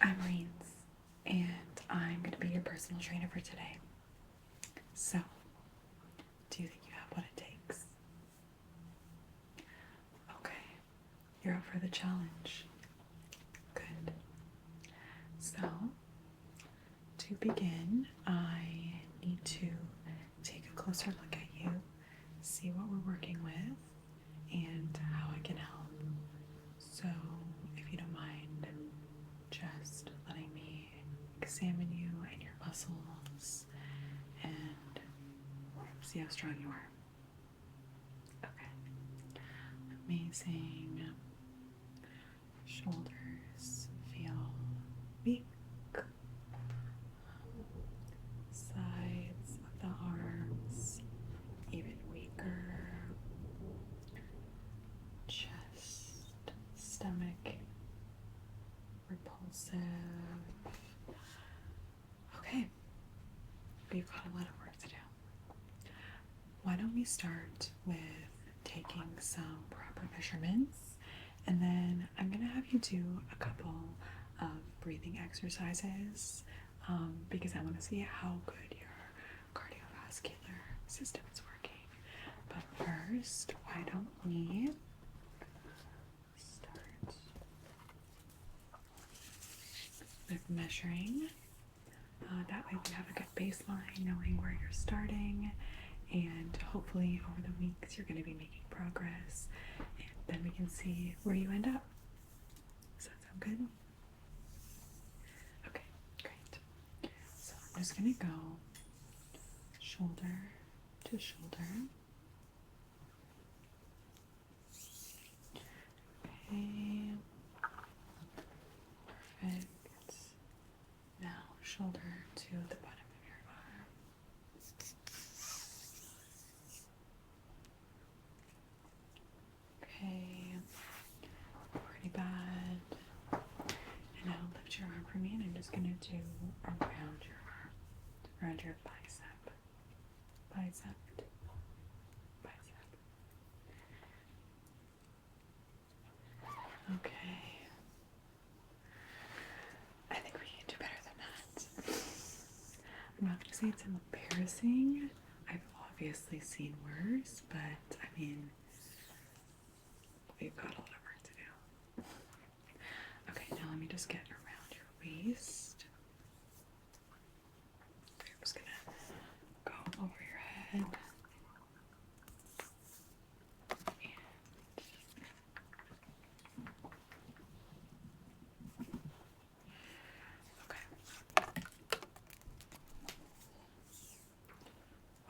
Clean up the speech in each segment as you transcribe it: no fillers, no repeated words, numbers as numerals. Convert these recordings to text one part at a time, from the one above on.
I'm Reens, and I'm going to be your personal trainer for today. So, do you think you have what it takes? Okay, you're up for the challenge. Good. So, to begin, I need to take a closer look at you, see what we're working with, and how I can help. So, if you don't mind, just letting me examine you and your muscles and see how strong you are. Okay. Amazing. Shoulders feel weak. Sides of the arms even weaker. Chest, stomach repulsive. Okay, we've got a lot of work to do. Why don't we start with taking some proper measurements, and then I'm going to have you do a couple of breathing exercises because I want to see how good your cardiovascular system is working. But first, why don't we start with measuring? That way we have a good baseline, knowing where you're starting, and hopefully over the weeks you're going to be making progress, and then we can see where you end up. Does that sound good? Okay, great. So I'm just going to go shoulder to shoulder. Okay, perfect. Now shoulder to the bottom of your arm. Okay, pretty bad. And now lift your arm for me, and I'm just gonna do around your arm, around your bicep, bicep, bicep. Okay. I think we can do better than that. I'm not gonna say it's embarrassing. I've obviously seen worse, but I mean, we've got a lot of work to do. Okay, now let me just get around your waist. I'm just gonna go over your head.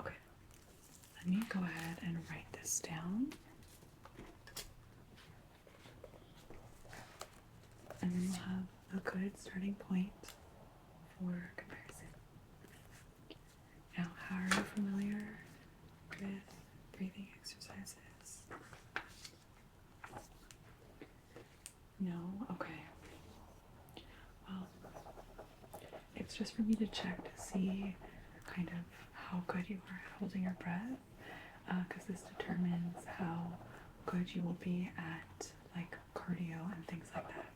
Okay, let me go ahead and write this down. And then we'll have a good starting point for comparison. Now, how are you familiar with breathing exercises? No? Okay. Well, it's just for me to check to see kind of how good you are at holding your breath, because this determines how good you will be at like cardio and things like that.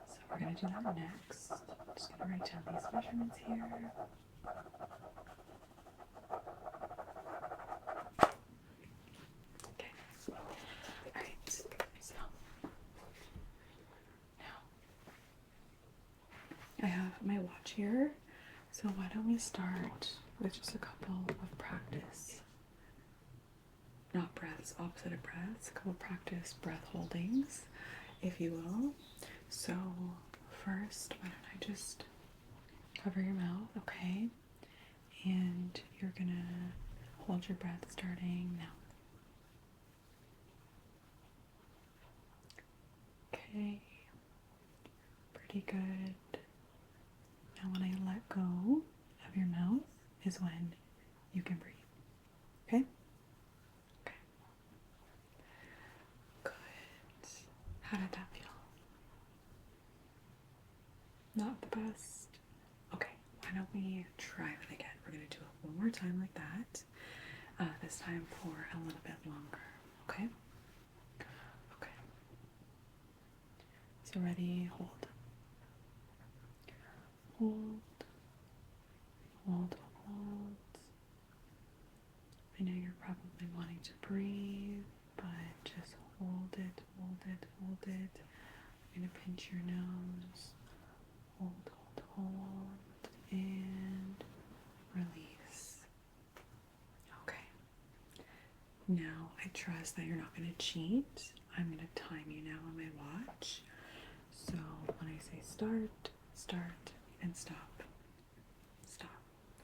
So we're going to do that next. I'm just going to write down these measurements here. Okay. Alright. So now I have my watch here. So why don't we start with just a couple of practice, not breaths, opposite of breaths, a couple of practice breath holdings, if you will. So first, why don't I just cover your mouth, okay? And you're gonna hold your breath starting now. Okay, pretty good. Now when I let go of your mouth is when you can breathe, okay? Okay. Good. How did that feel? Not the best? Okay, why don't we try it again? We're gonna do it one more time like that. This time for a little bit longer, okay? Okay. So ready, hold. Hold. Hold, hold. I know you're probably wanting to breathe, but just hold it, hold it, hold it. I'm going to pinch your nose. Hold, hold, hold. And release. Okay. Now, I trust that you're not going to cheat. I'm going to time you now on my watch. So when I say start, start, and stop. Stop.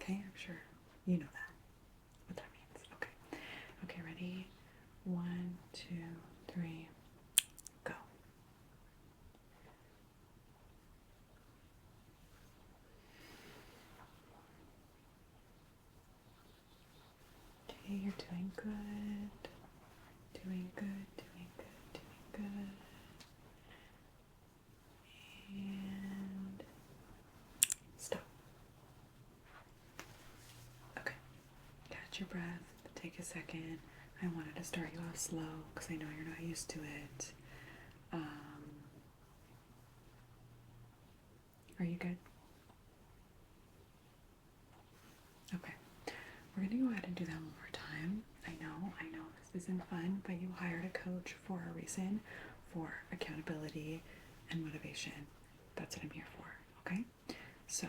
Okay? I'm sure you know that. What that means. Okay. Okay, ready? 1, 2, 3, go. Okay, you're doing good. Doing good, doing good, doing good. And stop. Okay. Catch your breath. Take a second. I wanted to start you off slow because I know you're not used to it. Are you good? Okay. We're going to go ahead and do that one more time. I know this isn't fun, but you hired a coach for a reason, for accountability and motivation. That's what I'm here for, okay? So,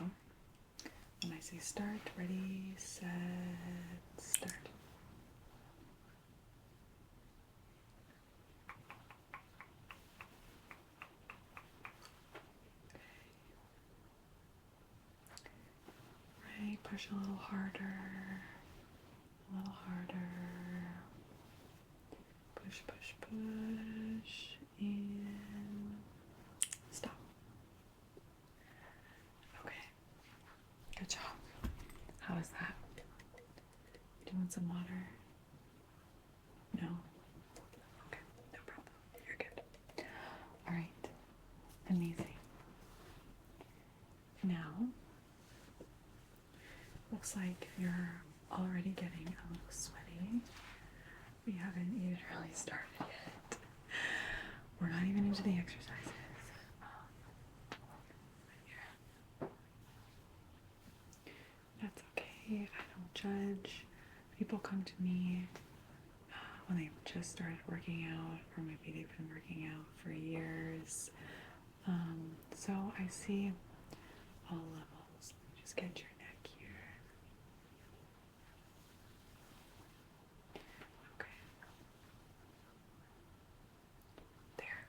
when I say start, ready, set, start. Right, push a little harder, a little harder. Push, push, push, and stop. Okay, good job. How is that? Do you want some water? No? Okay, no problem. You're good. All right, amazing. Now, looks like you're already getting a little sweaty. We haven't even really started yet. We're not even into the exercises. That's okay. I don't judge. People come to me when they've just started working out, or maybe they've been working out for years. So I see all levels. Just get your neck here. Okay. There.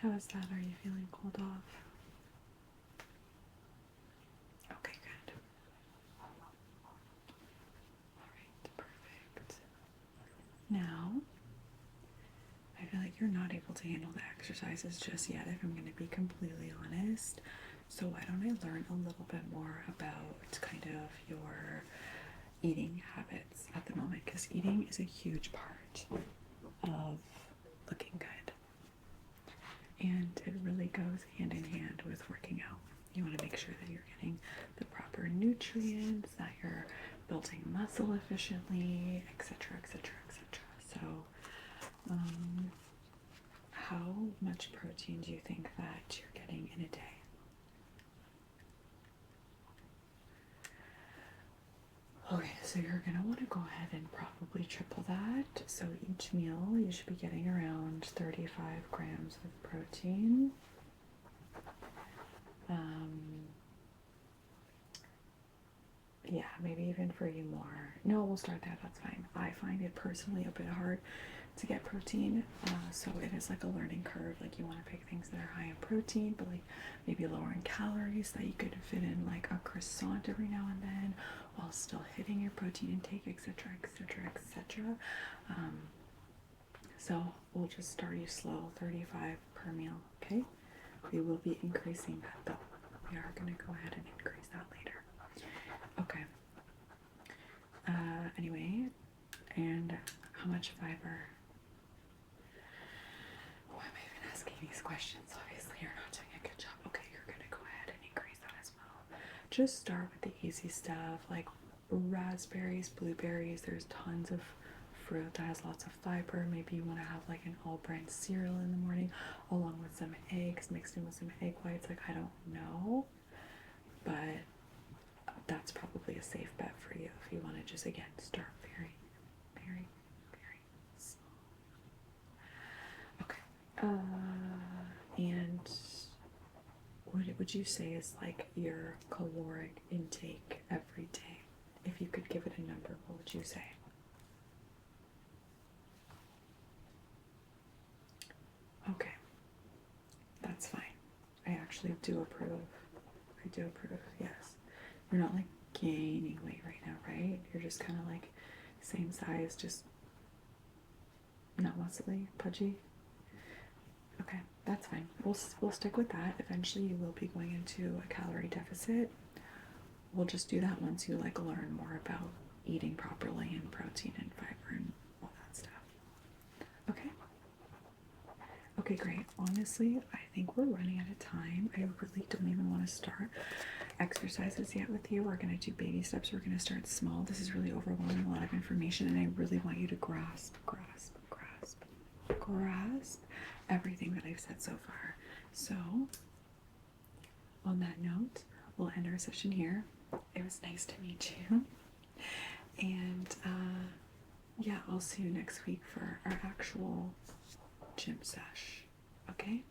How is that? Are you feeling cooled off? Okay, good. Alright, perfect. Now, I feel like you're not able to handle the exercises just yet, if I'm going to be completely honest. So why don't I learn a little bit more about kind of your eating habits at the moment, because eating is a huge part of looking good. And it really goes hand in hand with working out. You want to make sure that you're getting the proper nutrients, that you're building muscle efficiently, etc., etc., etc. So, how much protein do you think that you're getting in a day? Okay, so you're going to want to go ahead and probably triple that. So each meal you should be getting around 35 grams of protein. Yeah, maybe even for you more. No, we'll start that. That's fine. I find it personally a bit hard to get protein, so it is like a learning curve. Like, you want to pick things that are high in protein, but like maybe lower in calories, that you could fit in like a croissant every now and then while still hitting your protein intake, etc., etc., etc. So we'll just start you slow, 35 per meal. Okay, we will be increasing that though. We are going to go ahead and increase that later. Okay. Anyway, and how much fiber? Why am I even asking these questions? Obviously, you're not doing a good job. Okay, you're gonna go ahead and increase that as well. Just start with the easy stuff like raspberries, blueberries. There's tons of fruit that has lots of fiber. Maybe you want to have like an all-bran cereal in the morning along with some eggs mixed in with some egg whites. Like, I don't know, but that's probably a safe bet for you if you want to just, again, start very, very, very small. Okay. And what would you say is like your caloric intake every day? If you could give it a number, what would you say? Okay, that's fine. I actually do approve. I do approve, yes. You're not like gaining weight right now, right? You're just kind of like same size, just not muscly, pudgy. Okay, that's fine. We'll stick with that. Eventually you will be going into a calorie deficit. We'll just do that once you like learn more about eating properly and protein and fiber and all that stuff. Okay? Okay, great. Honestly, I think we're running out of time. I really don't even want to start exercises yet with you. We're going to do baby steps. We're going to start small. This is really overwhelming, a lot of information, and I really want you to grasp everything that I've said so far. So, on that note, we'll end our session here. It was nice to meet you. And, yeah, I'll see you next week for our actual gym sesh. Okay?